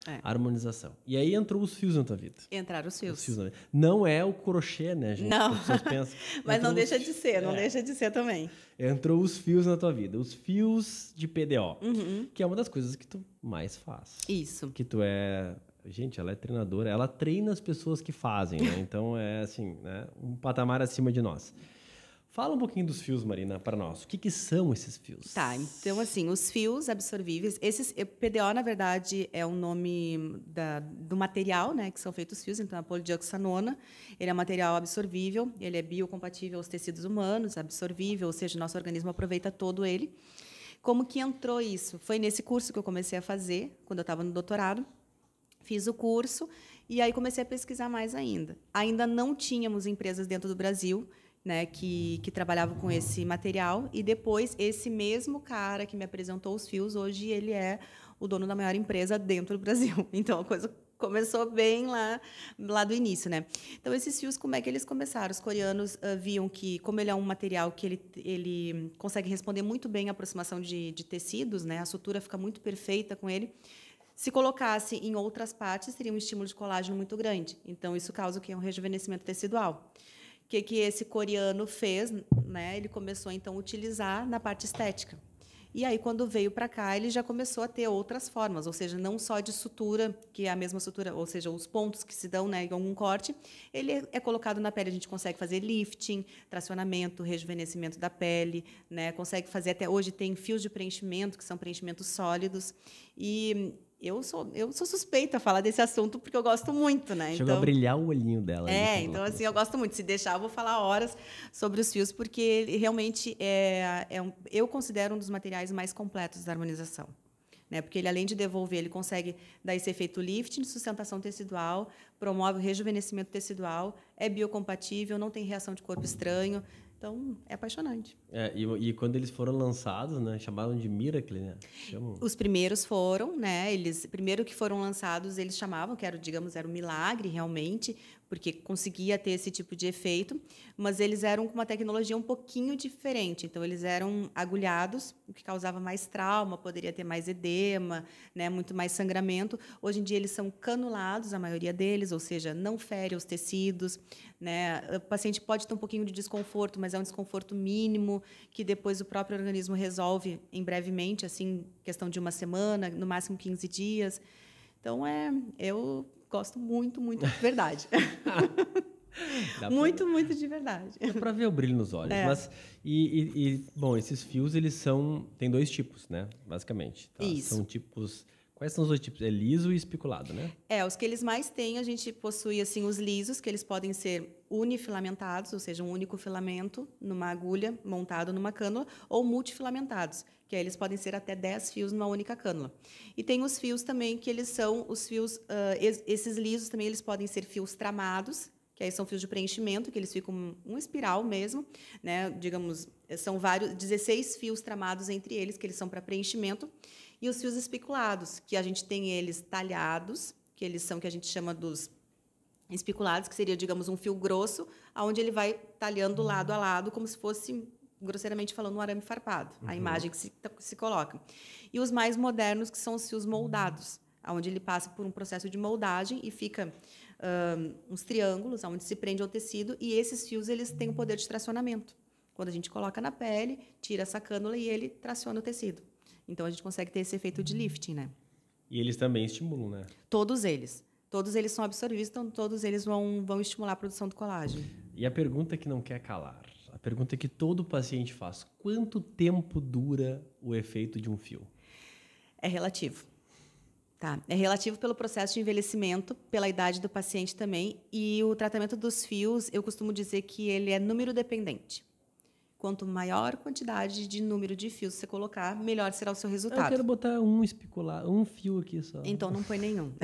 É. Harmonização. E aí entrou os fios na tua vida. Entraram os fios. Os fios na vida. Não é o crochê, né, gente? Não. As pessoas pensam. Mas não Entrou deixa os- de ser, não deixa de ser também. Entrou os fios na tua vida. Os fios de PDO. Uhum. Que é uma das coisas que tu mais faz. Isso. Que tu é... Gente, ela é treinadora. Ela treina as pessoas que fazem, né? Então é assim, né? Um patamar acima de nós. Fala um pouquinho dos fios, Marina, para nós. O que são esses fios? Tá, então assim, os fios absorvíveis, PDO, na verdade, é o nome do material, né, que são feitos os fios, então a polidioxanona, ele é um material absorvível, ele é biocompatível aos tecidos humanos, absorvível, ou seja, o nosso organismo aproveita todo ele. Como que entrou isso? Foi nesse curso que eu comecei a fazer, quando eu estava no doutorado, fiz o curso e aí comecei a pesquisar mais ainda. Ainda não tínhamos empresas dentro do Brasil, né, que trabalhavam com esse material, e depois esse mesmo cara que me apresentou os fios, hoje ele é o dono da maior empresa dentro do Brasil. Então a coisa começou bem lá do início, né? Então esses fios, como é que eles começaram? Os coreanos viam que, como ele é um material que ele consegue responder muito bem à aproximação de tecidos, né? A sutura fica muito perfeita com ele. Se colocasse em outras partes, teria um estímulo de colágeno muito grande. Então isso causa o que é um rejuvenescimento tecidual. O que esse coreano fez, né? Ele começou então a utilizar na parte estética. E aí quando veio para cá, ele já começou a ter outras formas, ou seja, não só de sutura, que é a mesma sutura, ou seja, os pontos que se dão, né, em algum corte, ele é colocado na pele, a gente consegue fazer lifting, tracionamento, rejuvenescimento da pele, né? Consegue fazer, até hoje tem fios de preenchimento, que são preenchimentos sólidos, e eu sou suspeita a falar desse assunto porque eu gosto muito, né? Chegou a brilhar o olhinho dela. Então assim, eu gosto muito. Se deixar, eu vou falar horas sobre os fios, porque ele realmente eu considero um dos materiais mais completos da harmonização. Né? Porque ele, além de devolver, ele consegue dar esse efeito lifting, sustentação tecidual, promove o rejuvenescimento tecidual, é biocompatível, não tem reação de corpo estranho. Então, é apaixonante. E quando eles foram lançados, né, chamaram de Miracle, né? Os primeiros foram, né? Primeiro que foram lançados, eles chamavam, que era, digamos, era um milagre realmente, porque conseguia ter esse tipo de efeito, mas eles eram com uma tecnologia um pouquinho diferente. Então, eles eram agulhados, o que causava mais trauma, poderia ter mais edema, né? Muito mais sangramento. Hoje em dia, eles são canulados, a maioria deles, ou seja, não fere os tecidos, né? O paciente pode ter um pouquinho de desconforto, mas é um desconforto mínimo, que depois o próprio organismo resolve em brevemente, assim, questão de uma semana, no máximo 15 dias. Então, eu gosto muito, muito de verdade. Muito de verdade. Dá pra ver o brilho nos olhos. Mas, bom, esses fios, tem dois tipos, né? Basicamente. Tá? Isso. São tipos... Quais são os dois tipos? É liso e espiculado, né? Os que eles mais têm, a gente possui assim, os lisos, que eles podem ser unifilamentados, ou seja, um único filamento numa agulha montado numa cânula, ou multifilamentados, que aí eles podem ser até 10 fios numa única cânula. E tem os fios também, que eles são os fios... esses lisos também eles podem ser fios tramados, que aí são fios de preenchimento, que eles ficam um espiral mesmo, né? Digamos, são 16 fios tramados entre eles, que eles são para preenchimento, e os fios espiculados, que a gente tem eles talhados, que eles são que a gente chama dos espiculados, que seria, digamos, um fio grosso, onde ele vai talhando lado a lado, como se fosse, grosseiramente falando, um arame farpado, a imagem que se coloca. E os mais modernos, que são os fios moldados, onde ele passa por um processo de moldagem e fica uns triângulos, onde se prende ao tecido, e esses fios eles têm o poder de tracionamento. Quando a gente coloca na pele, tira essa cânula e ele traciona o tecido. Então, a gente consegue ter esse efeito de lifting, né? E eles também estimulam, né? Todos eles. Todos eles são absorvíveis, então todos eles vão estimular a produção do colágeno. E a pergunta que não quer calar, a pergunta que todo paciente faz, quanto tempo dura o efeito de um fio? É relativo. Tá? É relativo pelo processo de envelhecimento, pela idade do paciente também, e o tratamento dos fios, eu costumo dizer que ele é número dependente. Quanto maior quantidade de número de fios você colocar, melhor será o seu resultado. Eu quero botar um fio aqui só. Então não põe nenhum.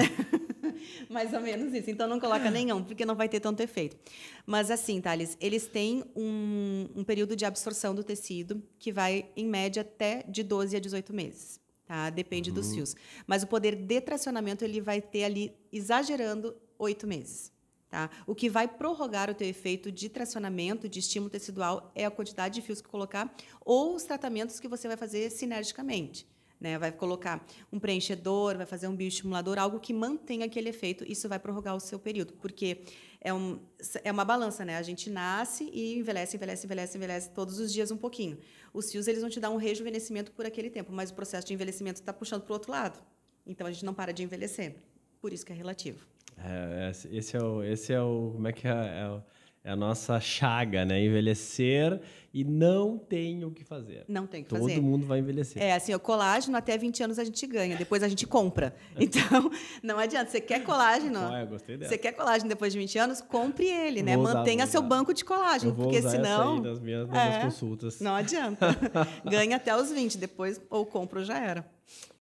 Mais ou menos isso. Então não coloca nenhum, porque não vai ter tanto efeito. Mas assim, Thales, eles têm um período de absorção do tecido que vai, em média, até de 12 a 18 meses. Tá? Depende dos fios. Mas o poder de tracionamento ele vai ter ali, exagerando, 8 meses. Tá? O que vai prorrogar o teu efeito de tracionamento, de estímulo tecidual, é a quantidade de fios que colocar ou os tratamentos que você vai fazer sinergicamente. né? Vai colocar um preenchedor, vai fazer um bioestimulador, algo que mantenha aquele efeito. Isso vai prorrogar o seu período, porque é uma balança, né? A gente nasce e envelhece, envelhece, envelhece, envelhece todos os dias um pouquinho. Os fios, eles vão te dar um rejuvenescimento por aquele tempo, mas o processo de envelhecimento está puxando para o outro lado. Então, a gente não para de envelhecer. Por isso que é relativo. Esse é o como é que é a nossa chaga, né? Envelhecer e não tem o que fazer. Não tem o que fazer. Todo mundo vai envelhecer. Assim, o colágeno até 20 anos a gente ganha, depois a gente compra. Então, não adianta. Você quer colágeno? Eu gostei dessa. Você quer colágeno depois de 20 anos? Compre ele, né? Mantenha seu banco de colágeno, porque senão... nas minhas consultas. Não adianta. Ganha até os 20, depois ou compra ou já era.